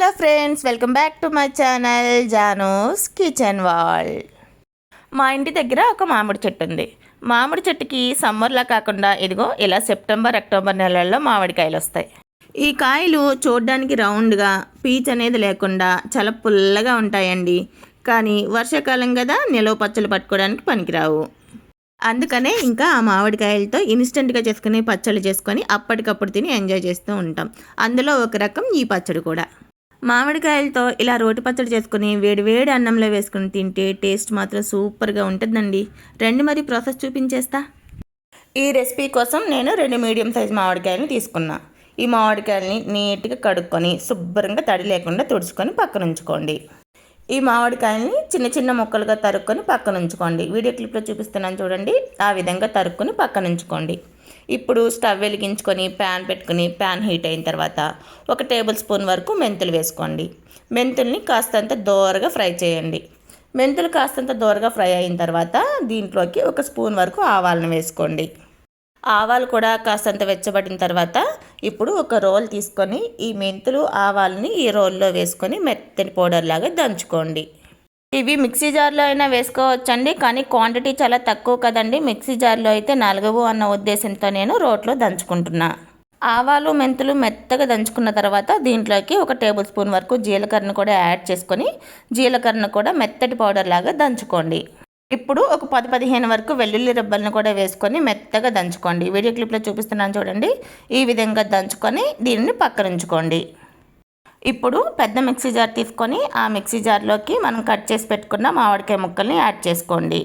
Hello friends, welcome back to my channel Janu's kitchen world. మా ఇంటి దగ్గర ఒక మామిడి చెట్టు ఉంది. మామిడి చెట్టుకి సమ్మర్లా కాకుండా ఇదిగో ఇలా సెప్టెంబర్ అక్టోబర్ నెలల్లో మామిడికాయలు వస్తాయి. ఈ కాయలు చూడడానికి రౌండ్గా పీచ్ అనేది లేకుండా చాలా పుల్లగా ఉంటాయండి. కానీ వర్షాకాలం కదా, నిలవ పచ్చళ్ళు పట్టుకోవడానికి పనికిరావు. అందుకనే ఇంకా ఆ మామిడికాయలతో ఇన్స్టెంట్గా చేసుకుని పచ్చళ్ళు చేసుకొని అప్పటికప్పుడు తిని ఎంజాయ్ చేస్తూ ఉంటాం. అందులో ఒక రకం ఈ పచ్చడి కూడా. మామిడికాయలతో ఇలా రోటి పచ్చడి చేసుకుని వేడి అన్నంలో వేసుకుని తింటే టేస్ట్ మాత్రం సూపర్గా ఉంటుందండి. రండి మరి ప్రాసెస్ చూపించేస్తా. ఈ రెసిపీ కోసం నేను 2 మీడియం సైజ్ మామిడికాయలను తీసుకున్నా. ఈ మామిడికాయలని నీట్గా కడుక్కొని శుభ్రంగా తడి లేకుండా తుడుచుకొని పక్కన ఉంచుకోండి. ఈ మామిడికాయలని చిన్న చిన్న ముక్కలుగా తరుక్కొని పక్కన ఉంచుకోండి. వీడియో క్లిప్లో చూపిస్తున్నాను చూడండి, ఆ విధంగా తరుక్కొని పక్కన ఉంచుకోండి. ఇప్పుడు స్టవ్ వెలిగించుకొని ప్యాన్ పెట్టుకుని ప్యాన్ హీట్ అయిన తర్వాత 1 టేబుల్ స్పూన్ వరకు మెంతులు వేసుకోండి. మెంతుల్ని కాస్తంత దోరగా ఫ్రై చేయండి. మెంతులు కాస్తంత దోరగా ఫ్రై అయిన తర్వాత దీంట్లోకి 1 స్పూన్ వరకు ఆవాలను వేసుకోండి. ఆవాలు కూడా కాస్తంత వెచ్చబడిన తర్వాత ఇప్పుడు ఒక రోల్ తీసుకొని ఈ మెంతులు ఆవాలని ఈ రోల్లో వేసుకొని మెత్తని పౌడర్ లాగా దంచుకోండి. ఇవి మిక్సీ జార్లో అయినా వేసుకోవచ్చండి, కానీ క్వాంటిటీ చాలా తక్కువ కదండి. మిక్సీ జార్లో అయితే నలగవు అన్న ఉద్దేశంతో నేను రోట్లో దంచుకుంటున్నా. ఆవాలు మెంతులు మెత్తగా దంచుకున్న తర్వాత దీంట్లోకి 1 టేబుల్ స్పూన్ వరకు జీలకర్రను కూడా యాడ్ చేసుకొని జీలకర్రను కూడా మెత్తటి పౌడర్ లాగా దంచుకోండి. ఇప్పుడు ఒక 10-15 వరకు వెల్లుల్లి రెబ్బలను కూడా వేసుకొని మెత్తగా దంచుకోండి. వీడియో క్లిప్లో చూపిస్తున్నాను చూడండి, ఈ విధంగా దంచుకొని దీనిని పక్కన ఉంచుకోండి. ఇప్పుడు పెద్ద మిక్సీ జార్ తీసుకొని ఆ మిక్సీ జార్లోకి మనం కట్ చేసి పెట్టుకున్న మామిడికాయ ముక్కల్ని యాడ్ చేసుకోండి.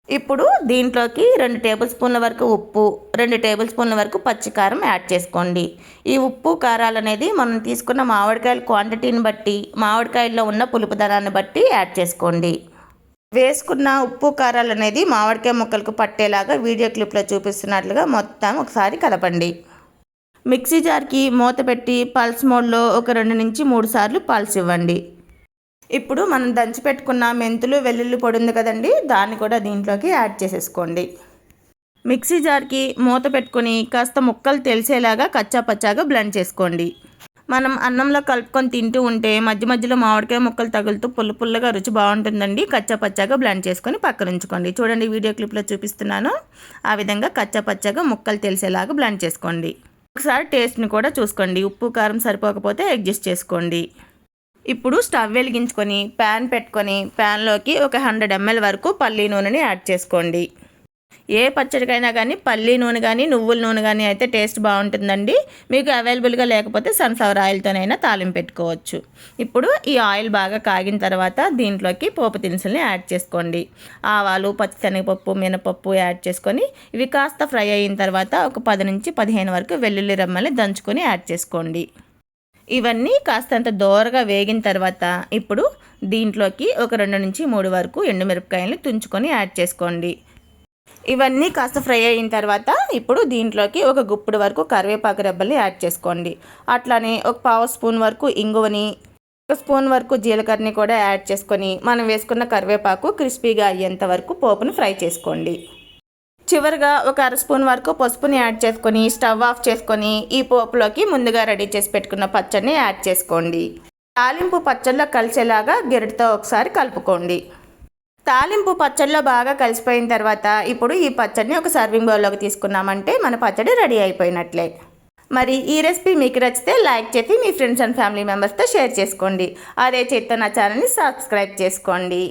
ఇప్పుడు దీంట్లోకి 2 టేబుల్ స్పూన్ల వరకు ఉప్పు, 2 టేబుల్ స్పూన్ల వరకు పచ్చికారం యాడ్ చేసుకోండి. ఈ ఉప్పు కారాలు అనేది మనం తీసుకున్న మామిడికాయల క్వాంటిటీని బట్టి, మామిడికాయల్లో ఉన్న పులుపుదనాన్ని బట్టి యాడ్ చేసుకోండి. వేసుకున్న ఉప్పు కారాలు అనేది మామిడికాయ ముక్కలకు పట్టేలాగా వీడియో క్లిప్లో చూపిస్తున్నట్లుగా మొత్తం ఒకసారి కలపండి. మిక్సీ జార్కి మూత పెట్టి పల్స్ మోడ్లో ఒక 2 నుంచి 3 సార్లు పల్స్ ఇవ్వండి. ఇప్పుడు మనం దంచి పెట్టుకున్న మెంతులు వెల్లుల్లి పొడి ఉంది కదండి, దాన్ని కూడా దీంట్లోకి యాడ్ చేసేసుకోండి. మిక్సీ జార్కి మూత పెట్టుకొని కాస్త ముక్కలు తెలిసేలాగా కచ్చా పచ్చాగా బ్లెండ్ చేసుకోండి. మనం అన్నంలో కలుపుకొని తింటూ ఉంటే మధ్య మధ్యలో మామిడికాయ ముక్కలు తగులుతూ పుల్లగా రుచి బాగుంటుందండి. కచ్చా పచ్చాగా బ్లెండ్ చేసుకొని పక్కన ఉంచుకోండి. చూడండి వీడియో క్లిప్లో చూపిస్తున్నాను, ఆ విధంగా కచ్చా పచ్చాగా ముక్కలు తెలిసేలాగా బ్లెండ్ చేసుకోండి. ఒకసారి టేస్ట్ని కూడా చూసుకోండి, ఉప్పు కారం సరిపోకపోతే అడ్జస్ట్ చేసుకోండి. ఇప్పుడు స్టవ్ వెలిగించుకొని ప్యాన్ పెట్టుకొని ప్యాన్లోకి ఒక 100 ml వరకు పల్లి నూనెని యాడ్ చేసుకోండి. ఏ పచ్చడికైనా కానీ పల్లి నూనె కానీ నువ్వుల నూనె కానీ అయితే టేస్ట్ బాగుంటుందండి. మీకు అవైలబుల్గా లేకపోతే సన్ఫ్లవర్ ఆయిల్తోనైనా తాలింపు పెట్టుకోవచ్చు. ఇప్పుడు ఈ ఆయిల్ బాగా కాగిన తర్వాత దీంట్లోకి పోపు దినుసుల్ని యాడ్ చేసుకోండి. ఆవాలు, పచ్చిశనగపప్పు, మినపప్పు యాడ్ చేసుకొని ఇవి కాస్త ఫ్రై అయిన తర్వాత ఒక 10 నుంచి 15 వరకు వెల్లుల్లి రెమ్మల్ని దంచుకొని యాడ్ చేసుకోండి. ఇవన్నీ కాస్తంత దోరగా వేగిన తర్వాత ఇప్పుడు దీంట్లోకి ఒక 2 నుంచి 3 వరకు ఎండుమిరపకాయలను తుంచుకొని యాడ్ చేసుకోండి. ఇవన్నీ కాస్త ఫ్రై అయిన తర్వాత ఇప్పుడు దీంట్లోకి ఒక గుప్పుడు వరకు కరివేపాకు రెబ్బల్ని యాడ్ చేసుకోండి. అట్లానే ఒక 1/2 స్పూన్ వరకు ఇంగువని, 1 స్పూన్ వరకు జీలకర్రని కూడా యాడ్ చేసుకొని మనం వేసుకున్న కరివేపాకు క్రిస్పీగా అయ్యేంత వరకు పోపును ఫ్రై చేసుకోండి. చివరిగా ఒక 1/2 స్పూన్ వరకు పసుపుని యాడ్ చేసుకొని స్టవ్ ఆఫ్ చేసుకొని ఈ పోపులోకి ముందుగా రెడీ చేసి పెట్టుకున్న పచ్చడిని యాడ్ చేసుకోండి. తాలింపు పచ్చడిలో కలిసేలాగా గెరటితో ఒకసారి కలుపుకోండి. తాలింపు పచ్చడిలో బాగా కలిసిపోయిన తర్వాత ఇప్పుడు ఈ పచ్చడిని ఒక సర్వింగ్ బౌల్లోకి తీసుకున్నామంటే మన పచ్చడి రెడీ అయిపోయినట్లే. మరి ఈ రెసిపీ మీకు నచ్చితే లైక్ చేసి మీ ఫ్రెండ్స్ అండ్ ఫ్యామిలీ మెంబర్స్తో షేర్ చేసుకోండి. అదే చేత్తో నా ఛానల్ని సబ్స్క్రైబ్ చేసుకోండి.